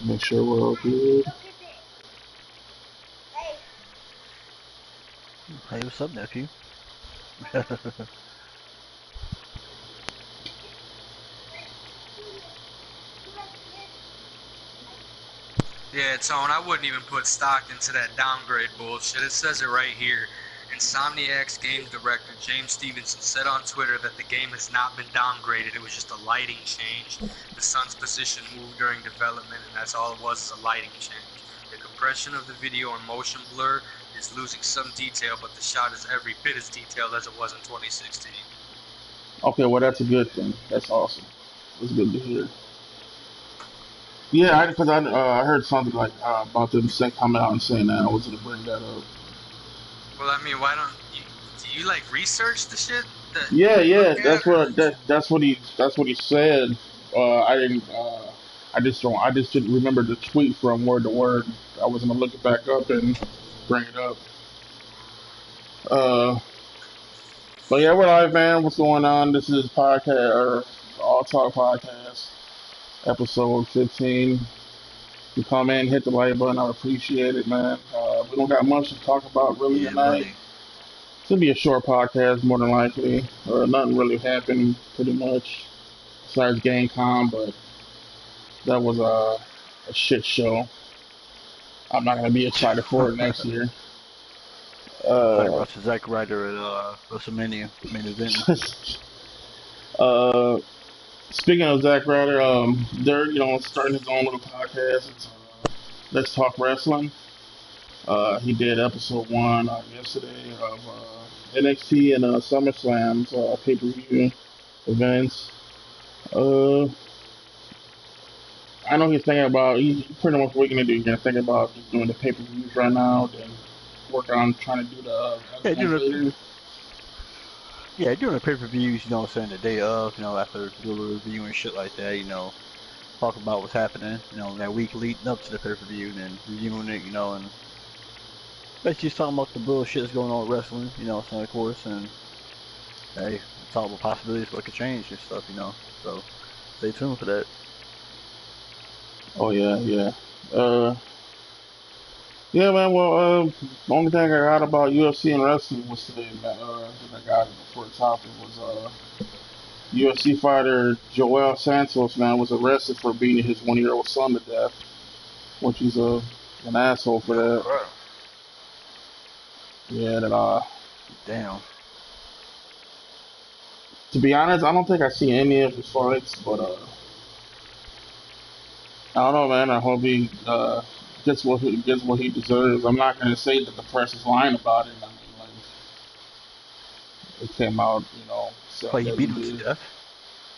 Make sure we're all good. Hey, what's up, nephew? Yeah, Tone, I wouldn't even put stock into that downgrade bullshit. It says it right here. Insomniac's game director, James Stevenson, said on Twitter that the game has not been downgraded. It was just a lighting change. The sun's position moved during development, and that's all it was, is a lighting change. The compression of the video and motion blur is losing some detail, but the shot is every bit as detailed as it was in 2016. Okay, well that's a good thing. That's awesome. That's good to hear. Yeah, because I heard something like about them coming out and saying that. I was gonna bring that up. Well, I mean, why don't you, do you like research the shit that Yeah, you look yeah, at, or that's what he said. I didn't. I just didn't remember the tweet from word to word. I was gonna look it back up and bring it up. Uh, but yeah, we're live, man. What's going on? This is podcast or All Talk Podcast, episode 15. You come in, hit the like button. I appreciate it, man. We don't got much to talk about really Yeah, tonight. buddy. It's gonna be a short podcast, more than likely. Nothing really happened, pretty much, besides GameCom, but that was a shit show. I'm not gonna be excited for it next year. Excited Uh, about the Zack Ryder at WrestleMania main event. uh, Speaking of Zack Ryder, they're starting his own little podcast. It's Let's Talk Wrestling. He did episode one yesterday of NXT and SummerSlam's pay per view events. Uh, I know he's thinking about. He's pretty much what we're gonna do. He's gonna think about just doing the pay per views right now, then work on trying to do the other Yeah, ones doing a later. doing the pay-per-views. You know, what I'm saying the day of. You know, after doing a review and shit like that. You know, talk about what's happening. You know, that week leading up to the pay-per-view, and then reviewing it. You know, and basically just talking about the bullshit that's going on with wrestling. You know, so of course, and hey, talk about possibilities what could change and stuff. You know, so stay tuned for that. Oh yeah, yeah. Uh, yeah, man. Well, the only thing I got about UFC and wrestling was today, man. That I got before the topic was UFC fighter Joel Santos, man, was arrested for beating his 1 year old son to death, which he's an asshole for No that. crap. Yeah, that Damn. to be honest, I don't think I see any of his fights, but I don't know, man. I hope he gets what he deserves. I'm not gonna say that the press is lying about it. I mean, like it came out, But saying he that he beat him to did. death.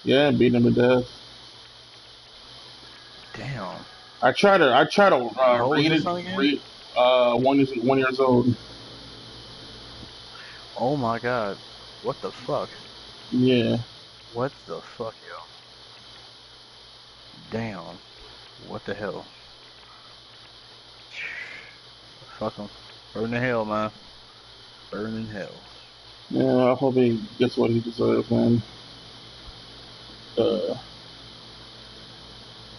Yeah, beat him to death. Damn. I try to How old is read his it. son again? Read 1 years old. Oh my god. What the fuck? Yeah. What the fuck, yo? Damn. What the hell? Fuck him. Burn in hell, man. Burn in hell. Yeah, I hope he gets what he deserves, man. Uh,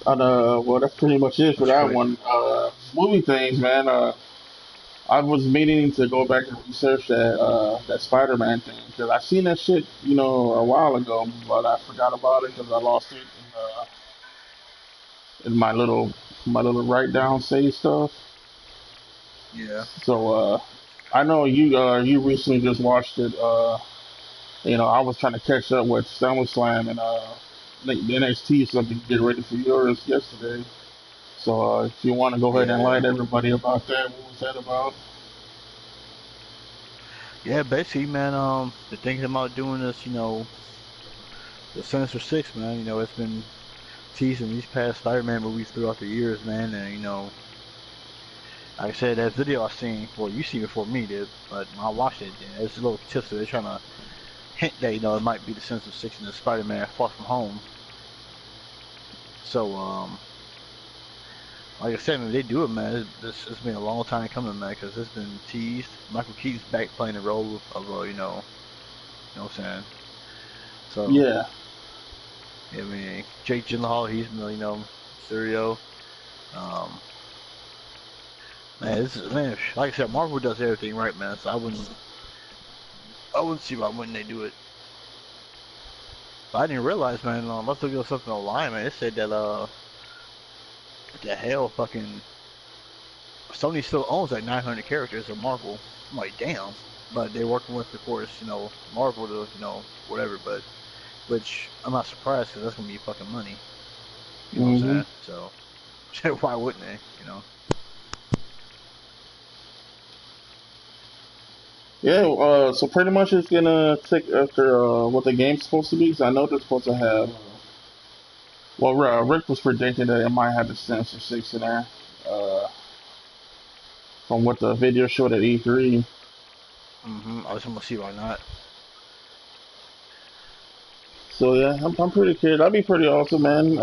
well, that's pretty much it for That's that crazy. one. Movie things, man. I was meaning to go back and research that Spider-Man thing because I seen that shit, a while ago, but I forgot about it because I lost it in my little write down save stuff. Yeah. So I know you recently just watched it. I was trying to catch up with SummerSlam and the NXT stuff to get ready for yours yesterday. So if you want to go ahead and Yeah. enlighten everybody about that, what was that about? Yeah, basically, man, they're thinking about doing this, the Sinister Six, man. You know, it's been teasing these past Spider-Man movies throughout the years, man, and, like I said, that video I seen, well, you seen before me did, but when I watched it, yeah, it's a little tips they're trying to hint that, it might be the Sinister Six in the Spider-Man Far From Home. So, like I said, man, they do it, man. It's been a long time coming, man, because it's been teased. Michael Keaton's back playing the role of, what I'm saying? So, Yeah, I mean, Jake Gyllenhaal, he's, Mysterio. Man, this is man. Like I said, Marvel does everything right, man. So I wouldn't see why wouldn't they do it. But I didn't realize, man. I must look at something online, man. It said that the hell, fucking Sony still owns like 900 characters of Marvel. I'm like, damn. But they're working with, of course, Marvel to, whatever. But which I'm not surprised because that's gonna be fucking money. You know what I'm saying? So why wouldn't they? Yeah, so pretty much it's gonna take after what the game's supposed to be. Because I know they're supposed to have. Well, Rick was predicting that it might have the Sinister Six in there. Uh, from what the video showed at E3. I was gonna see why not. So yeah, I'm pretty curious. That'd be pretty awesome, man.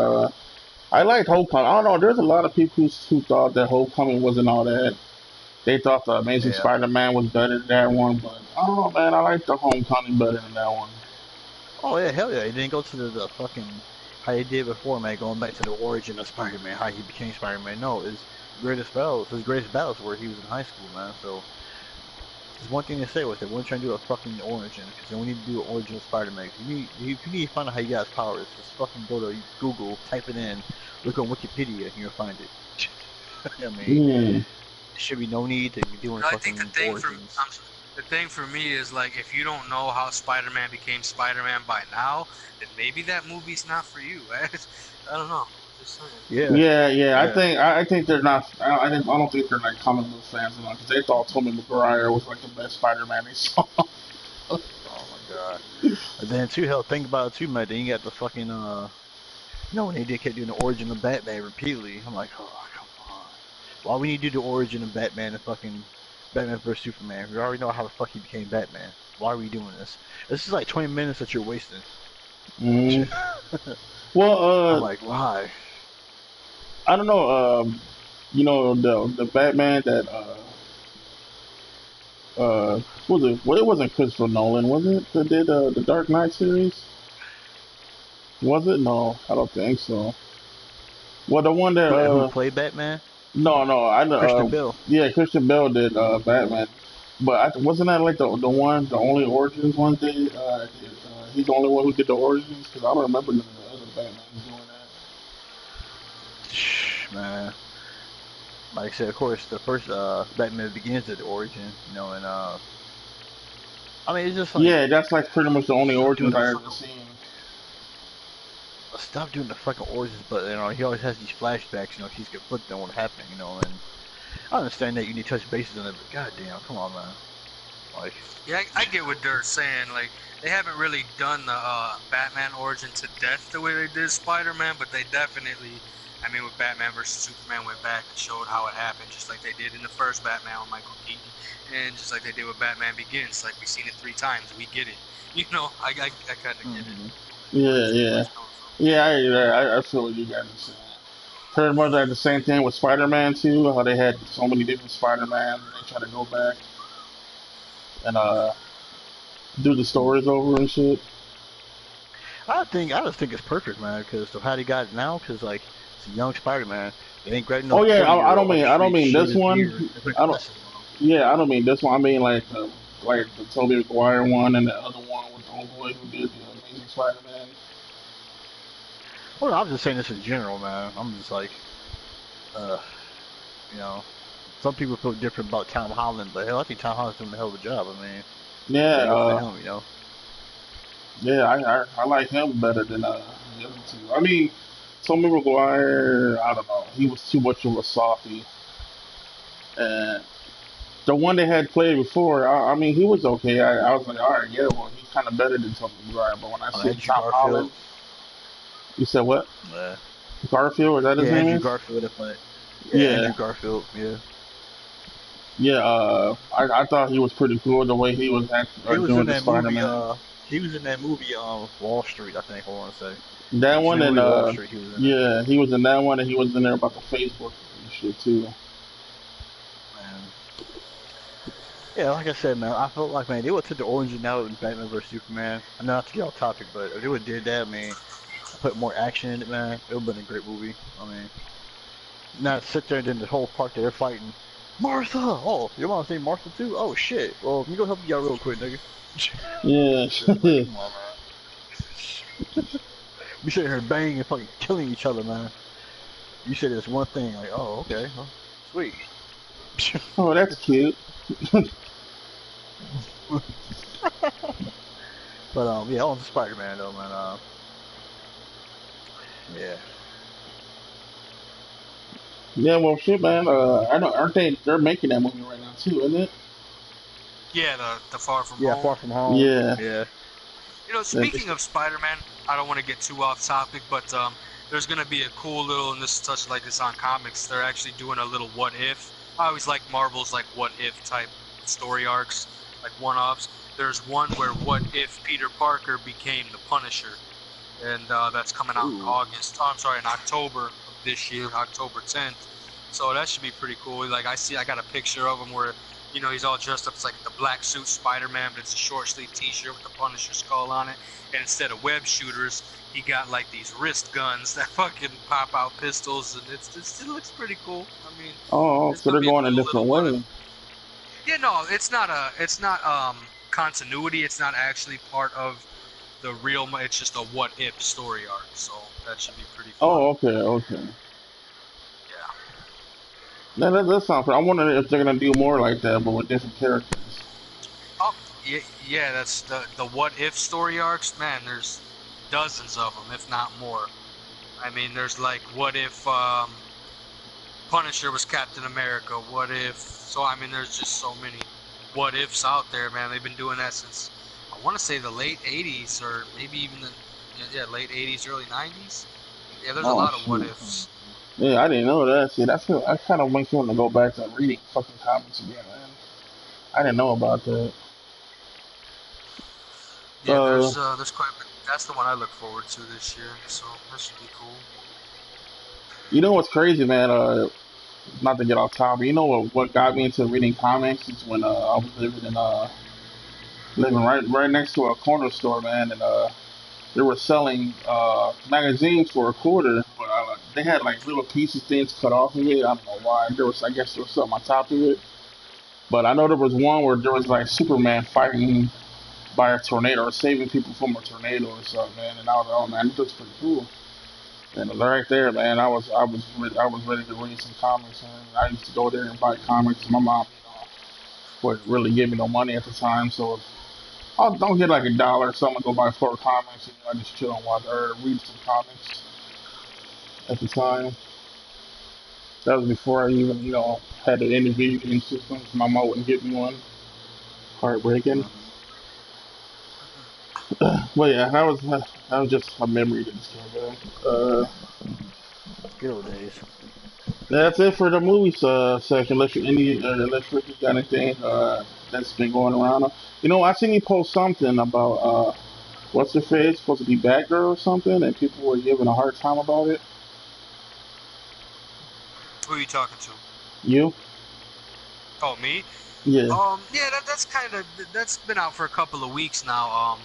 I liked Homecoming. I don't know. There's a lot of people who thought that Homecoming wasn't all that. They thought the Amazing Yeah. Spider-Man was better than that one, but I don't know, man. I like the Homecoming better than that one. Oh yeah, hell yeah. He didn't go to the fucking how he did before, man. Going back to the origin of Spider-Man, how he became Spider-Man. No, his greatest battles were he was in high school, man. So there's one thing to say was they weren't trying to do a fucking origin because then we need to do an origin of Spider-Man. If you need to find out how he got his powers, just fucking go to Google, type it in, look on Wikipedia, and you'll find it. I mean, there should be no need to be doing fucking origins. The thing for me is, like, if you don't know how Spider-Man became Spider-Man by now, then maybe that movie's not for you. I don't know. Just saying. Yeah. I think they're not. I don't think they're like comic book fans enough because they thought Tomy Maguire was like the best Spider-Man they saw. Oh my god. And then too, hell, think about it too, man. Then you got the fucking when they kept doing the origin of Batman repeatedly. I'm like, oh come on. Why we need to do the origin of Batman and fucking Batman vs Superman? We already know how the fuck he became Batman. Why are we doing this? This is like 20 minutes that you're wasting. Well, I'm like, why? I don't know. The Batman that was it? Well, it wasn't Christopher Nolan, was it? That did the Dark Knight series? Was it? No, I don't think so. Well, the one that Who played Batman? no, I know. Christian Bale. Yeah, Christian Bale did Batman, but wasn't that like the only origins one day? He's the only one who did the origins because I don't remember none of the other Batmans doing that. Man, like I said, of course, the first Batman Begins at the origin, and I mean, it's just like yeah, that's like pretty much the only origins I ever seen. Stop doing the fucking origins, but he always has these flashbacks. He's conflicted on what happened. And I understand that you need to touch bases on it, but goddamn, come on, man. Like, yeah, I get what they're saying. Like, they haven't really done the Batman origin to death the way they did Spider-Man, but they definitely, I mean, with Batman vs Superman, went back and showed how it happened, just like they did in the first Batman with Michael Keaton, and just like they did with Batman Begins. Like, we've seen it 3 times, we get it. I kind of get it. Yeah, I feel what you guys are saying. Pretty much like the same thing with Spider-Man too. How they had so many different Spider-Man, they try to go back and do the stories over and shit. I just think it's perfect, man. Because how they got it now, because like it's a young Spider-Man. They ain't grabbing no. Oh yeah, I don't mean this one. I don't mean this one. I mean like the Tobey Maguire one and the other one with the homeboy who did the Amazing Spider-Man. Well, I'm just saying this in general, man. I'm just like, some people feel different about Tom Holland, but hell, I think Tom Holland's doing a hell of a job. I mean, yeah, yeah, I like him better than the other two. I mean, Tobey Maguire, I don't know, he was too much of a softie, and the one they had played before, I mean, he was okay. I was like, all right, yeah, well, he's kind of better than Tobey Maguire, but when I see Tom Holland. You said what? Garfield, is that his name? Andrew Garfield, Andrew Garfield, yeah. Yeah, I thought he was pretty cool the way he was doing the Spider-Man. He was in that movie, Wall Street, I think I want to say. That one and Wall Street, he was in he was in that one and he was in there about the Facebook and shit too. Man. Yeah, like I said, man, I felt like, man, they would have took the origin now in Batman vs Superman. I'm not to get off topic, but if they would have did that, man, put more action in it, man, it would have been a great movie. I mean, Not sit there and then the whole park they're fighting. Martha! Oh, your mom's named Martha too? Oh shit. Well, let me go help you out real quick, nigga. Yeah. Shit, like, come on, man. We sitting here banging and fucking killing each other, man. You say this one thing, like, oh, okay, well, sweet. Oh, that's cute. But yeah, on to Spider-Man though, man. Yeah. Yeah, well, shit, man. I know, aren't they? They're making that movie right now too, isn't it? Yeah, the Far From Yeah, Home. Far From Home. Yeah. Yeah. You know, That's, speaking of Spider-Man, I don't want to get too off topic, but there's gonna be a cool little, and this touch like this on comics. They're actually doing a little what if. I always like Marvel's like what if type story arcs, like one-offs. There's one where what if Peter Parker became the Punisher, and that's coming out in Ooh. August. Oh, I'm sorry, in October of this year, October 10th. So that should be pretty cool. Like I got a picture of him where, you know, he's all dressed up. It's like the black suit Spider-Man, but it's a short sleeve T-shirt with the Punisher skull on it. And instead of web shooters, he got like these wrist guns that fucking pop out pistols, and it looks pretty cool. I mean, oh, it's so gonna they're be a going a cool different little what if. way. Yeah, no, it's not continuity. It's not actually part of the real. It's just a what if story arc. So that should be pretty fun. Oh, okay, okay. Yeah. Now, that sounds. I wonder if they're gonna do more like that, but with different characters. Oh, yeah, yeah. That's the what if story arcs. Man, there's dozens of them, if not more. I mean, there's like what if Punisher was Captain America? What if? So I mean, there's just so many what ifs out there, man. They've been doing that since I want to say the late '80s, or maybe even the late '80s, early '90s. Yeah, there's a Oh lot of what shoot. ifs. Yeah, I didn't know that. See, that kind of makes me want to go back to reading fucking comics again, man. I didn't know about that. Yeah, Uh, there's quite a bit. That's the one I look forward to this year, so that should be cool. you know what's crazy, man? Not to get off topic. You know what got me into reading comics is when I was living right next to a corner store, man, and they were selling magazines for a quarter, but they had like little pieces, things cut off of it. I don't know why. I guess there was something on top of it. But I know there was one where there was like Superman fighting by a tornado or saving people from a tornado or something, man. And I was like, oh man, this looks pretty cool. And right there, man, I was ready to read some comics. Man. I used to go there and buy comics. My mom, wouldn't really give me no money at the time, so I'll don't get like a dollar or something. Go buy four comics, and I just chill and watch or read some comics at the time. That was before I even had the individual system. My mom wouldn't give me one. Heartbreaking. Mm-hmm. But yeah, that was just a memory that just came back. Good old days. That's it for the movies section. Unless Ricky got anything that's been going around. I seen you post something about what's her face supposed to be Batgirl or something, and people were giving a hard time about it. Who are you talking to? You? Oh, me? Yeah. Yeah, that's been out for a couple of weeks now.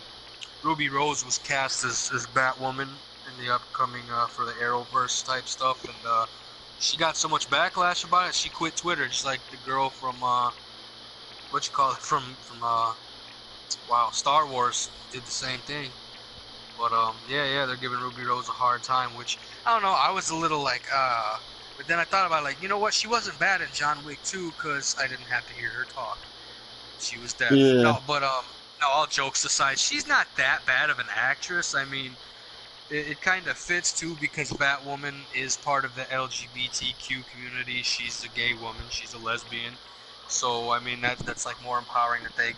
Ruby Rose was cast as Batwoman in the upcoming for the Arrowverse type stuff, and she got so much backlash about it. She quit Twitter, just like the girl from what you call it from Star Wars did the same thing. But yeah, they're giving Ruby Rose a hard time, which I don't know. I was a little like but then I thought about like, you know what? She wasn't bad in John Wick 2 because I didn't have to hear her talk. She was deaf. Yeah. No, but no. All jokes aside, she's not that bad of an actress. I mean, it kind of fits too because Batwoman is part of the LGBTQ community. She's a gay woman. She's a lesbian. So I mean that's like more empowering that they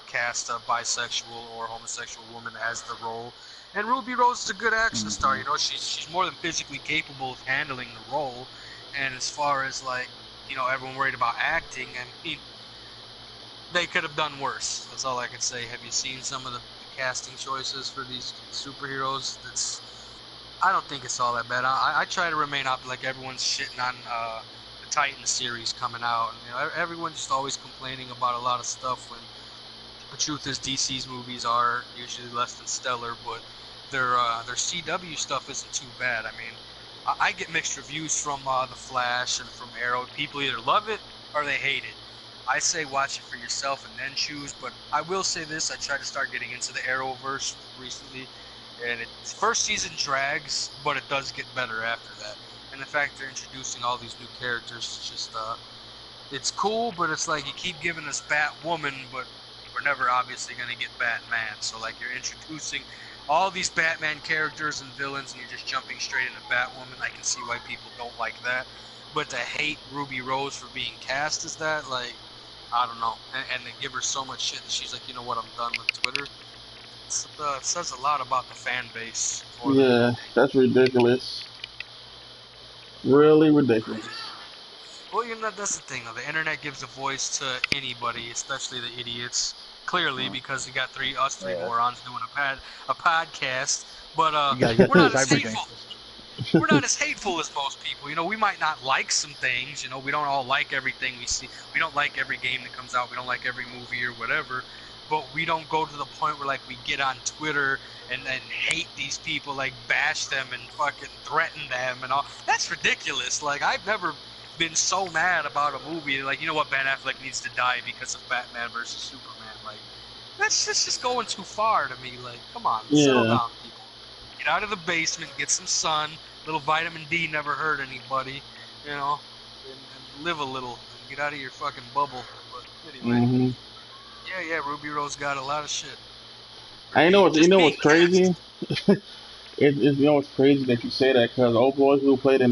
cast a bisexual or homosexual woman as the role. And Ruby Rose is a good action star. You know, she's more than physically capable of handling the role. And as far as like, everyone worried about acting, I mean, they could have done worse. That's all I can say. Have you seen some of the casting choices for these superheroes? I don't think it's all that bad. I try to remain up like everyone's shitting on the Titan series coming out. And, everyone's just always complaining about a lot of stuff when the truth is DC's movies are usually less than stellar, but their CW stuff isn't too bad. I mean, I get mixed reviews from The Flash and from Arrow. People either love it or they hate it. I say watch it for yourself and then choose. But I will say this: I tried to start getting into the Arrowverse recently, and its first season drags, but it does get better after that. And the fact they're introducing all these new characters, just it's cool. But it's like you keep giving us Batwoman, but we're never obviously gonna get Batman. So like you're introducing all these Batman characters and villains, and you're just jumping straight into Batwoman. I can see why people don't like that. But to hate Ruby Rose for being cast as that, like, I don't know. And to give her so much shit that she's like, you know what, I'm done with Twitter. It says a lot about the fan base. Yeah, that's ridiculous. Really ridiculous. Well, you know, that's the thing, though. The internet gives a voice to anybody, especially the idiots. Clearly, because you got three morons doing a podcast. But we're not as hateful. We're not as hateful as most people. You know, we might not like some things. You know, we don't all like everything we see. We don't like every game that comes out. We don't like every movie or whatever. But we don't go to the point where, like, we get on Twitter and hate these people, like, bash them and fucking threaten them and all. That's ridiculous. Like, I've never been so mad about a movie. Like, you know what, Ben Affleck needs to die because of Batman versus Superman. Like, that's just going too far to me. Like, come on, settle down, people. Get out of the basement, get some sun. Little vitamin D never hurt anybody, you know, and live a little. Get out of your fucking bubble. But anyway, yeah, Ruby Rose got a lot of shit. I know what's crazy. You know what's crazy that you say that because old boys who played in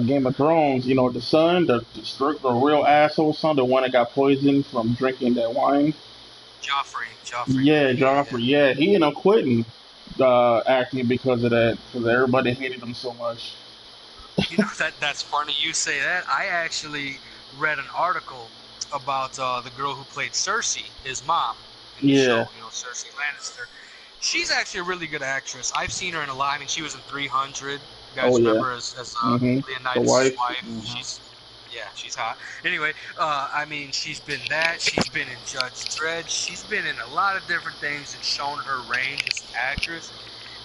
Game of Thrones, you know, the son, the real asshole son, the one that got poisoned from drinking that wine. Joffrey. Yeah, Joffrey. Yeah, he ended up quitting acting because of that. Because everybody hated him so much. You know that's funny you say that. I actually read an article about the girl who played Cersei, his mom, in the show. You know, Cersei Lannister. She's actually a really good actress. I've seen her in a lot. I mean, she was in 300. You guys remember as Leonidas' wife? She's hot. Anyway, I mean, she's been that. She's been in Judge Dredd. She's been in a lot of different things and shown her range as an actress.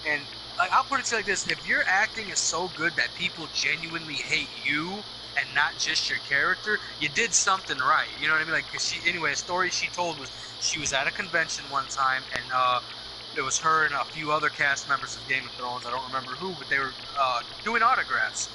And like, I'll put it to you like this: if your acting is so good that people genuinely hate you and not just your character, you did something right. You know what I mean? Like, a story she told was she was at a convention one time and it was her and a few other cast members of Game of Thrones. I don't remember who, but they were doing autographs.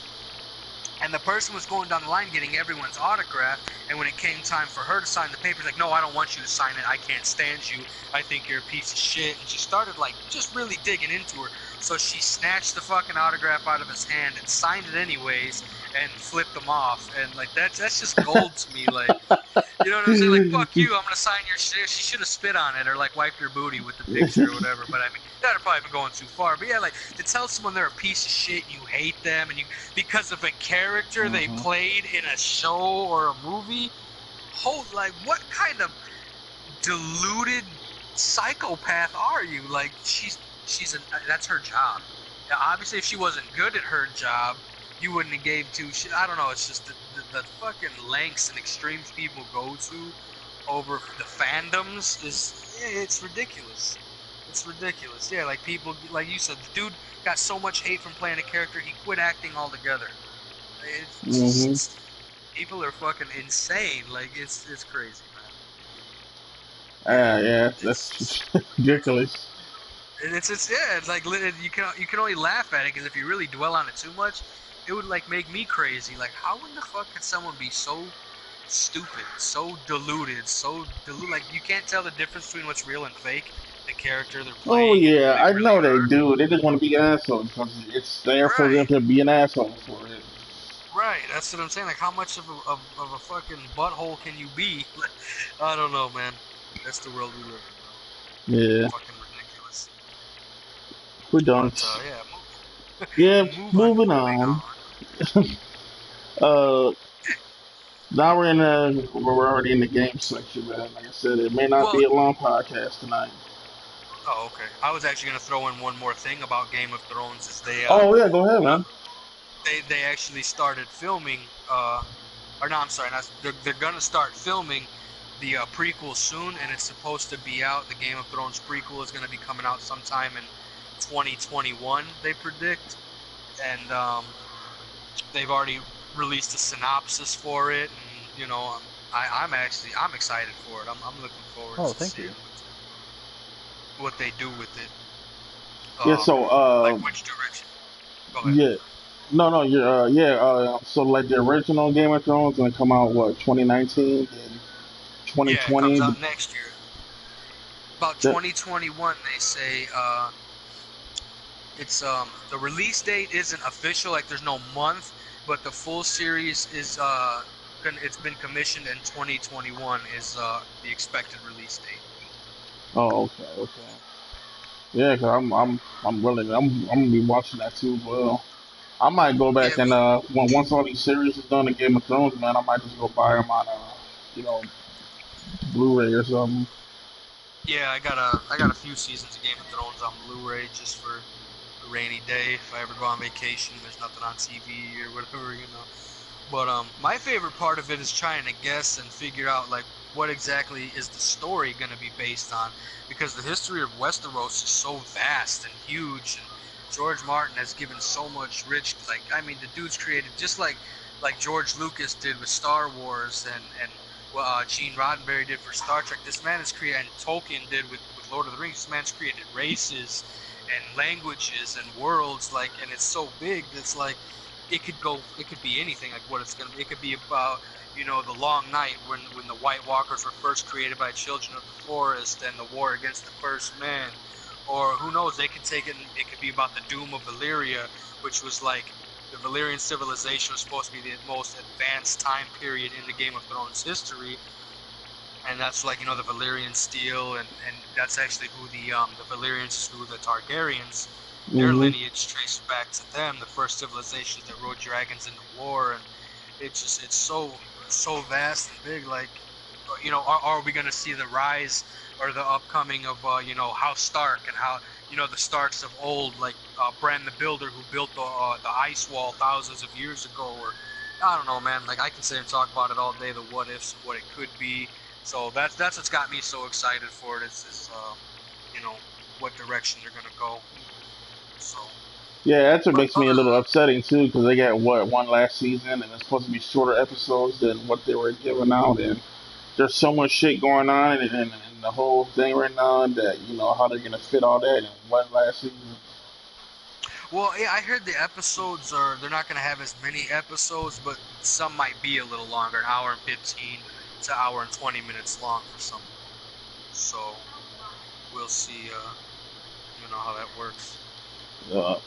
And the person was going down the line getting everyone's autograph, and when it came time for her to sign the papers, like, no, I don't want you to sign it. I can't stand you. I think you're a piece of shit. And she started, like, just really digging into her. So she snatched the fucking autograph out of his hand and signed it anyways and flipped him off. And, like, that's just gold to me. Like, you know what I'm saying? Like, fuck you, I'm going to sign your shit. She should have spit on it or, like, wiped her booty with the picture or whatever. But, I mean, that would probably been going too far. But, yeah, like, to tell someone they're a piece of shit, you hate them, and because of a character they played in a show or a movie, like, what kind of deluded psychopath are you? Like, that's her job. Now, obviously, if she wasn't good at her job, you wouldn't have gave two shit. I don't know. It's just the fucking lengths and extremes people go to over the fandoms it's ridiculous. It's ridiculous. Yeah, like people, like you said, the dude got so much hate from playing a character, he quit acting altogether. People are fucking insane. Like, it's crazy, man. Yeah, that's ridiculous. It's like you can only laugh at it because if you really dwell on it too much, it would like make me crazy. Like, how in the fuck could someone be so stupid, so deluded, like you can't tell the difference between what's real and fake? The character they're playing. Oh yeah, I know they do. They just want to be assholes because it's there for them to be an asshole for it. Right, that's what I'm saying. Like, how much of a fucking butthole can you be? Like, I don't know, man. That's the world we live in, bro. Yeah. Fucking ridiculous. We're done. Moving on. Now we're already in the game section, man. Like I said, it may not be a long podcast tonight. Oh, okay. I was actually gonna throw in one more thing about Game of Thrones. Is they? Oh yeah, go ahead, man. They actually started filming. Or no, I'm sorry. They're gonna start filming the prequel soon, and it's supposed to be out. The Game of Thrones prequel is gonna be coming out sometime in 2021. They predict, and they've already released a synopsis for it, and I'm excited for it. I'm looking forward Oh, to thank seeing you. what they do with it. Yeah. So Like which direction? Go ahead. yeah. No, no, you're yeah. So like the original Game of Thrones gonna come out what 2019 and Yeah, it comes 2020. out next year. About That 2021, they say. It's the release date isn't official, like there's no month, but the full series is it's been commissioned in 2021 is the expected release date. oh okay, okay. Yeah, cause I'm willing. I'm gonna be watching that too. Well, I might go Yeah, back and once all these series is done in Game of Thrones, man, I might just go buy them on you know Blu-ray or something. yeah, I got a few seasons of Game of Thrones on Blu-ray just for a rainy day if I ever go on vacation. There's nothing on TV or whatever. But my favorite part of it is trying to guess and figure out like what exactly is the story going to be based on, because the history of Westeros is so vast and huge, and George Martin has given so much rich. Like I mean, the dude's created just like George Lucas did with Star Wars and Gene Roddenberry did for Star Trek. This man has created, and Tolkien did with Lord of the Rings. This man's created races and languages and worlds, like, and it's so big that it's like it could be anything, like what it's gonna be. It could be about the Long Night when the White Walkers were first created by children of the forest and the war against the first men, or who knows, they could take it and it could be about the doom of Valyria, which was like the Valyrian civilization was supposed to be the most advanced time period in the Game of Thrones history, and that's like the Valyrian steel, and that's actually who the Valyrians, who the Targaryens, their Hmm. lineage traces back to them, the first civilizations that rode dragons into war, and it's so vast and big. Like, are we gonna see the rise or the upcoming of House Stark, and how the Starks of old, like Bran the Builder, who built the ice wall thousands of years ago, or I don't know, man. Like I can sit and talk about it all day, the what ifs, what it could be. So that's what's got me so excited for it. Is you know what direction they're gonna go. So, Yeah, that's what but makes me a other little upsetting too, because they got what one last season, and it's supposed to be shorter episodes than what they were giving out, and there's so much shit going on in the whole thing right now that how they're gonna fit all that in one last season. well, yeah, I heard the episodes are they're not gonna have as many episodes, but some might be a little longer, an hour and 15 to hour and 20 minutes long for some of them. So we'll see, how that works. Uh,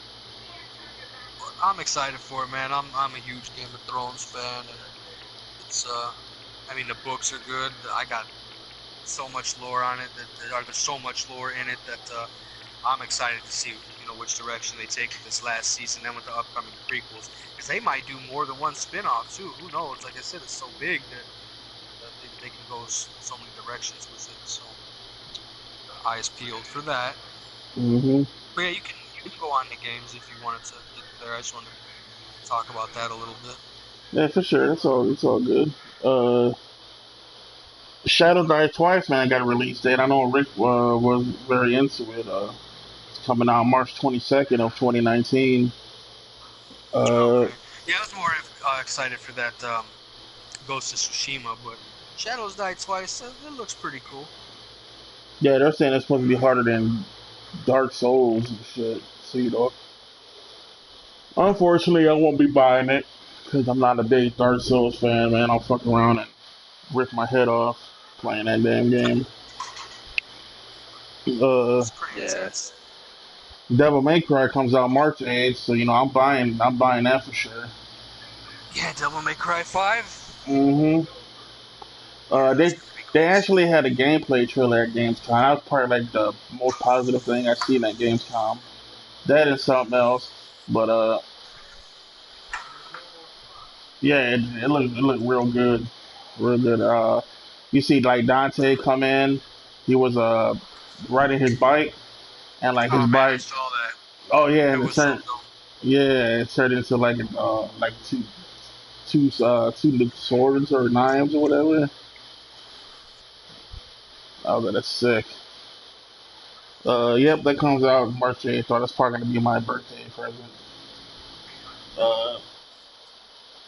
But I'm excited for it, man. I'm a huge Game of Thrones fan, and it's I mean the books are good. I got so much lore on it there's so much lore in it that I'm excited to see which direction they take with this last season, then with the upcoming prequels, because they might do more than one spin-off too. Who knows? Like I said, it's so big that they can go so many directions with it. So eyes peeled for that. hmm But yeah, you can go on to games if you wanted to get there. I just wanted to talk about that a little bit. Yeah, for sure. It's all good. Uh, Shadow Die Twice, man, got a release date. I know Rick was very into it. It's coming out March 22nd of 2019. Uh, Okay. Yeah, I was more excited for that Ghost of Tsushima, but Shadows Die Twice. It looks pretty cool. yeah, they're saying it's supposed to be harder than Dark Souls and shit. So unfortunately, I won't be buying it because I'm not a big Dark Souls fan, man. I'll fuck around and rip my head off playing that damn game. It's pretty Yeah. intense. Devil May Cry comes out March 8th, so I'm buying that for sure. Yeah, Devil May Cry 5. Hmm. Yeah, that's They gonna be they cool too. actually had a gameplay trailer at Gamescom. That was probably like the most positive thing I've seen at Gamescom. That is something else. But yeah, it looked real good, real good. You see like Dante come in. He was riding his bike, and like his Oh man, I bike. saw that. Oh yeah, It and it was so turned. dope. Yeah, it turned into like two swords or knives or whatever. Oh, that's sick. Yep, that comes out March 8th. So that's probably gonna be my birthday present. Uh,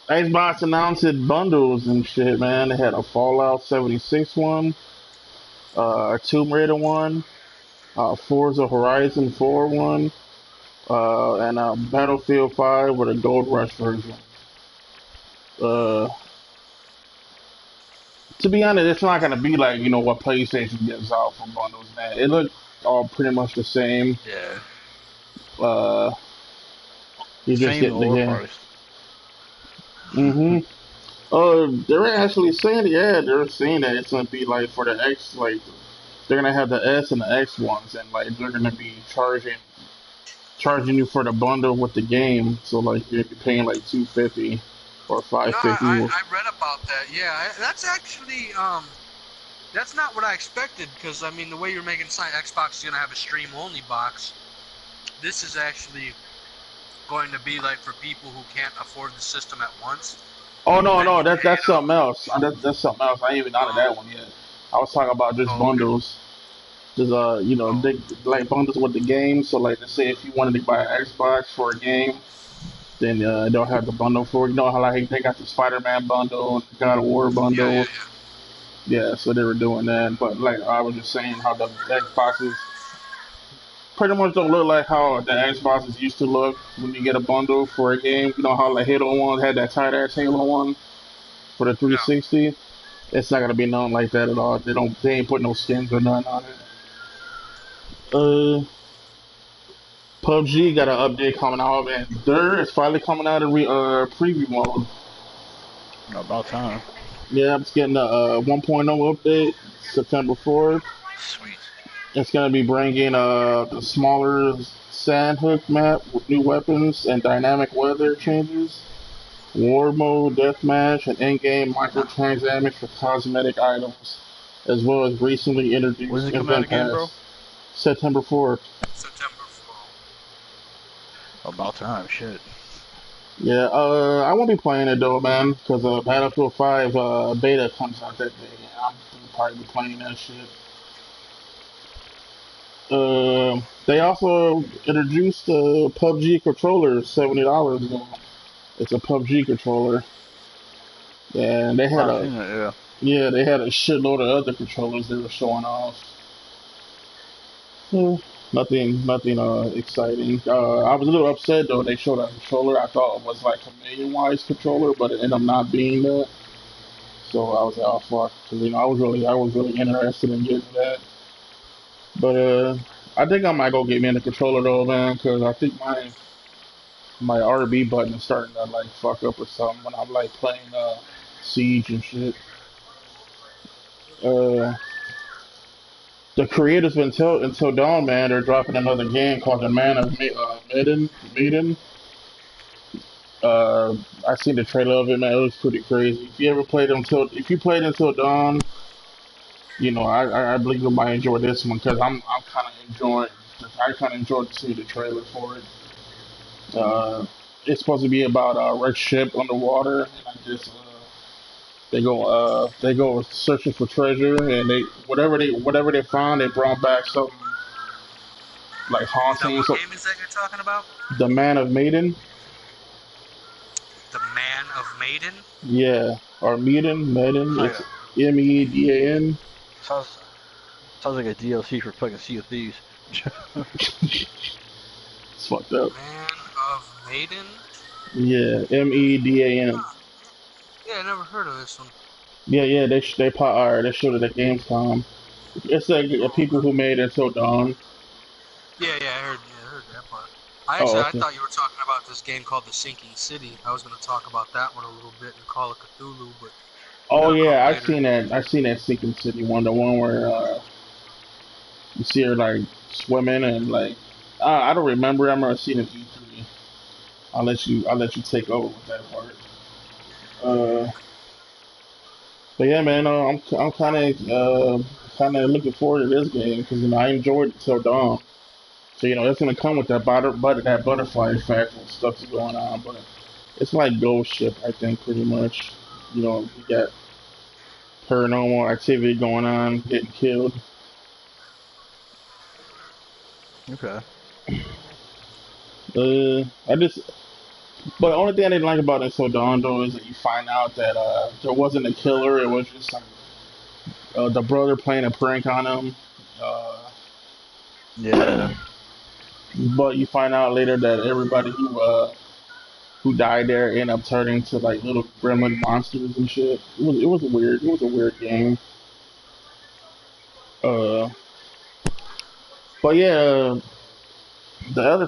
Xbox announced it bundles and shit, man. They had a Fallout 76 one, a Tomb Raider one, Forza Horizon 4 one, and Battlefield 5 with a Gold Rush version. Uh, to be honest, it's not gonna be like what PlayStation gives out for bundles. Man, it looked all pretty much the same. Yeah. Uh, you just Same get the game. overpriced. Mm-hmm. They're actually saying, yeah, they're saying that it's gonna be like for the X, like they're gonna have the S and the X ones, and like they're gonna be charging you for the bundle with the game. So like you're paying like 250 or No, 550. I read about that. Yeah, that's actually that's not what I expected because I mean the way you're making it sound, Xbox is gonna have a stream only box. This is actually going to be like for people who can't afford the system at once. Oh no, Then no, you pay that's it up. something else. That's something else. I ain't even out of that Oh, one yet. I was talking about just oh, okay. bundles. Just Oh, they like bundles with the game. So like, let's say if you wanted to buy an Xbox for a game, then they'll have the bundle for it. You know how like they got the Spider-Man bundle, God of War yeah, bundle. yeah, Yeah, so they were doing that. But like I was just saying, how the Xboxes pretty much don't look like how the Xboxes used to look when you get a bundle for a game. You know how like Halo One had that tight ass Halo One for the yeah. 360. It's not gonna be known like that at all. They ain't put no skins or nothing on it. PUBG got an update coming out, and there is finally coming out in preview mode. About time. Yeah, it's getting a 1.0 update September 4th. Sweet. It's gonna be bringing the smaller sandhook map with new weapons and dynamic weather changes, war mode, deathmatch, and in-game Nah. microtransactions for cosmetic items, as well as recently When's introduced it come out event again, bro? pass. September 4th. September 4th. About time. Shit. Yeah, I won't be playing it though, man, because Battlefield 5 beta comes out that day. I'm probably be playing that shit. They also introduced the PUBG controller $70 ago. It's a PUBG controller, and I've seen it. Yeah. they had a shitload of other controllers they were showing off. Hmm, nothing exciting. I was a little upset though. They showed a controller I thought it was like a million wise controller, but it ended up not being that. So I was like, oh fuck, 'cause, I was really interested in getting that. But I think I might go get me in the controller though, man, because I think my RB button is starting to like fuck up or something when I'm like playing Siege and shit. Uh, the creators of Until Dawn, man, they're dropping another game called The Man of Maiden. I seen the trailer of it, man. It was pretty crazy. If you played Until Dawn, I believe you might enjoy this one because I'm kind of enjoying. I kind of enjoyed seeing the trailer for it. It's supposed to be about a wrecked ship underwater, and I guess they go searching for treasure, and whatever they found, they brought back something like Now, haunting. what So game is that you're talking about? the Man of Maiden, The Man of Maiden? yeah, or Maiden. It's It's like Medan. sounds sounds like a DLC for fucking Sea of Thieves. It's fucked up. Man of Maiden? Yeah, Medan. Huh. Yeah, I never heard of this one. Yeah. They showed it at Gamescom. It's like Oh, people okay. who made Until Dawn. Yeah, I heard that part. Oh, I okay. thought you were talking about this game called The Sinking City. I was going to talk about that one a little bit and Call it Cthulhu, but Oh that'll come yeah, I've later. seen that. I've seen that Sinking City one, the one where you see her like swimming and like I don't remember. I remember seeing it E3. I'll let you take over with that part. Uh, but yeah, man, I'm kind of looking forward to this game because I enjoyed it till dawn. So it's gonna come with that butterfly effect and stuff that's going on, but it's like Ghost Ship, I think, pretty much. You got paranormal activity going on, getting killed. Okay. I just, but the only thing I didn't like about Insodondo is that you find out that there wasn't a killer. It was just like the brother playing a prank on him. Uh, Yeah. but you find out later that everybody who died there end up turning to like little gremlin monsters and shit. It was a weird game. Uh, but yeah, the other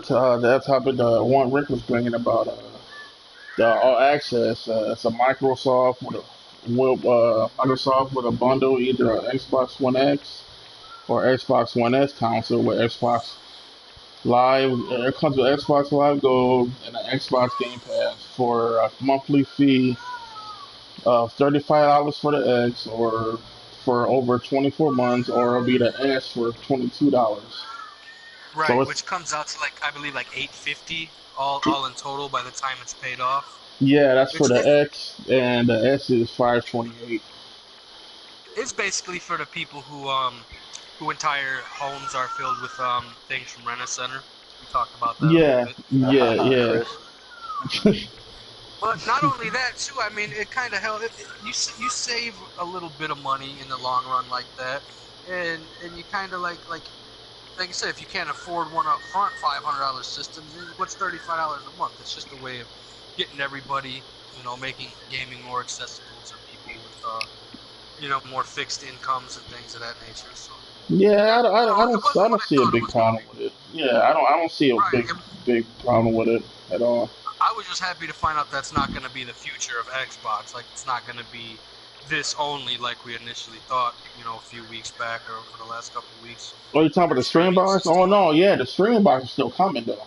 topic one Rick was bringing about the All Access. It's a Microsoft with a bundle, either an Xbox One X or Xbox One S console with Xbox Live. It comes with Xbox Live Gold and an Xbox Game Pass for a monthly fee of $35 for the X, or for over 24 months, or it'll be the S for $22. So Right, it's which comes out to like I believe like 850 all in total by the time it's paid off. yeah, that's for Which the X, and the S is 528. it's basically for the people who entire homes are filled with things from Rent-A-Center. We talked about that a little Yeah, bit. yeah, yeah. Chris. But not only that too. I mean, it kind of helps. You save a little bit of money in the long run like that, and you kind of like I said, if you can't afford one up front, $500 systems, what's $35 a month? It's just a way of getting everybody, making gaming more accessible to people with more fixed incomes and things of that nature. So Yeah, it wasn't I what don't I see a thought it big was gonna problem be. with it. Yeah, I don't see a Right. big problem with it at all. I was just happy to find out that's not going to be the future of Xbox. Like, it's not going to be this only like we initially thought, a few weeks back or for the last couple of weeks. Oh, you talking about Their the stream streaming box? system. Oh no, yeah, the stream box is still coming though.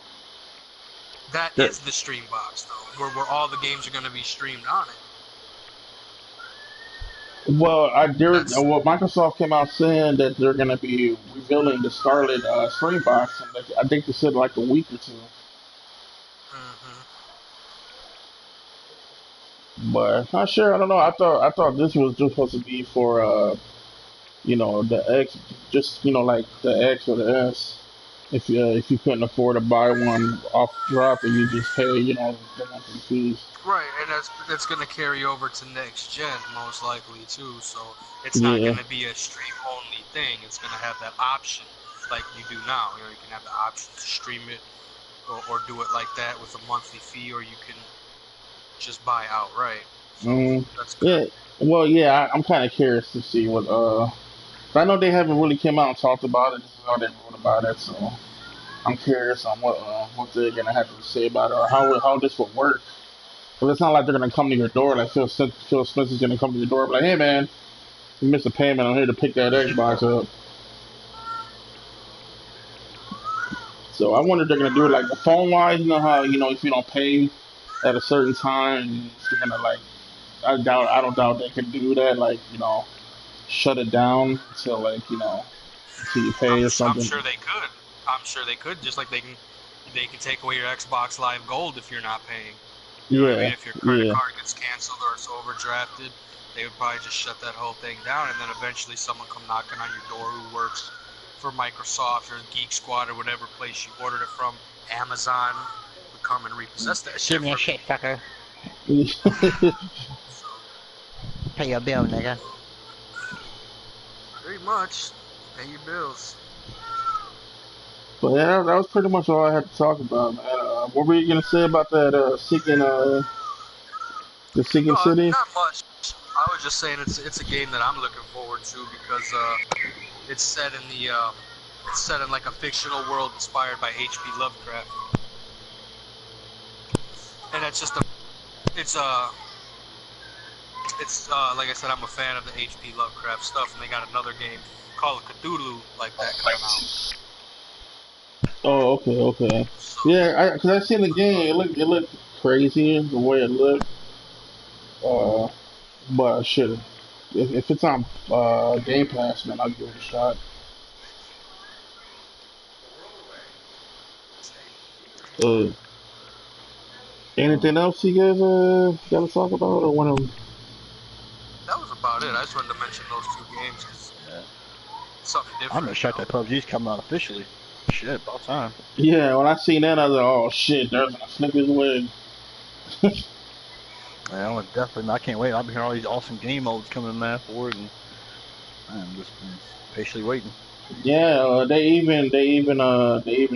That There- is the stream box, though, where all the games are going to be streamed on it. Well, That's. well, Microsoft came out saying that they're gonna be revealing the Scarlet stream box, and I think they said like a week or two. Hmm. But not sure. I don't know. I thought this was just supposed to be for the X, just like the X or the S. If you couldn't afford to buy one off drop, and you just pay the monthly fees. Right, and that's going to carry over to next gen most likely too. So it's not Yeah. going to be a stream only thing. It's going to have that option like you do now. You can have the option to stream it or do it like that with a monthly fee, or you can just buy outright. So Mm, that's good. yeah. Well, yeah. I'm kind of curious to see what. I know they haven't really came out and talked about it. This is all they wrote about it, so I'm curious on what they're gonna have to say about it, or how this will work. But it's not like they're gonna come to your door like Phil Smith is gonna come to your door and be like, hey man, you missed a payment. I'm here to pick that Xbox up. So I wonder if they're gonna do it like the phone wise. You know how if you don't pay at a certain time, they're gonna like. I don't doubt they can do that. Like shut it down until like until you pay or I'm something. sure they could. I'm sure they could. Just like they can take away your Xbox Live Gold if you're not paying. You know what I mean? Yeah, If your credit yeah. card gets canceled or it's overdrafted, they would probably just shut that whole thing down, and then eventually someone come knocking on your door who works for Microsoft or Geek Squad or whatever place you ordered it from, Amazon, would come and repossess that Give shit me a from you. shit, fucker. So Pay your bill, nigga. pretty much, pay your bills. But yeah, that was pretty much all I had to talk about, man. What were you gonna say about that the Seeking No, City? not much. I was just saying it's a game that I'm looking forward to because it's set in like a fictional world inspired by H.P. Lovecraft, and it's just like I said, I'm a fan of the H.P. Lovecraft stuff, and they got another game called Cthulhu like that coming out. Oh, okay, okay. So Yeah, because I seen the game. It looked crazy the way it looked. Uh, but shit, if it's on Game Pass, man, I'll give it a shot. Uh, anything else you guys got to talk about, or want to? that was about it. I just wanted to mention those two games because Yeah. it's something I'm different, just shocked that PUBG's coming out officially. Shit, about time. Yeah, when I seen that, I was like, oh shit, there's gonna flip his wig. Man, I'm definitely. I can't wait. I've been hearing all these awesome game modes coming, man, for it, and I'm just been patiently waiting. Yeah, they even